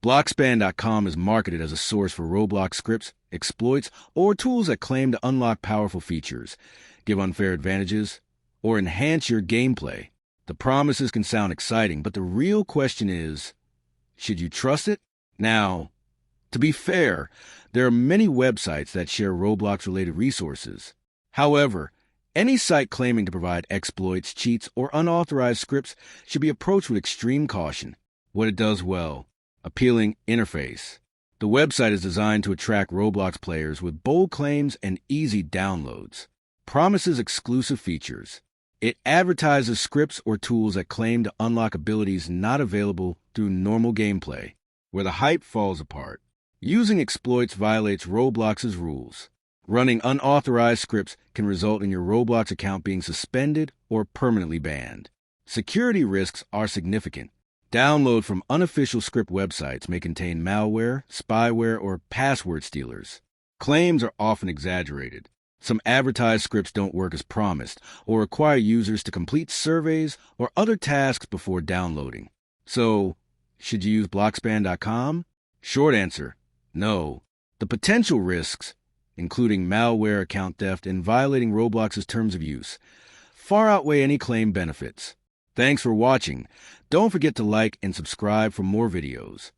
Blockspan.com is marketed as a source for Roblox scripts, exploits, or tools that claim to unlock powerful features, give unfair advantages, or enhance your gameplay. The promises can sound exciting, but the real question is, should you trust it? Now, to be fair, there are many websites that share Roblox-related resources. However, any site claiming to provide exploits, cheats, or unauthorized scripts should be approached with extreme caution. What it does well: appealing interface. The website is designed to attract Roblox players with bold claims and easy downloads. Promises exclusive features. It advertises scripts or tools that claim to unlock abilities not available through normal gameplay. Where the hype falls apart. Using exploits violates Roblox's rules. Running unauthorized scripts can result in your Roblox account being suspended or permanently banned. Security risks are significant. Download from unofficial script websites may contain malware, spyware, or password stealers. Claims are often exaggerated. Some advertised scripts don't work as promised or require users to complete surveys or other tasks before downloading. So, should you use Blockspan.com? Short answer, no. The potential risks, including malware, account theft, and violating Roblox's terms of use, far outweigh any claimed benefits. Thanks for watching. Don't forget to like and subscribe for more videos.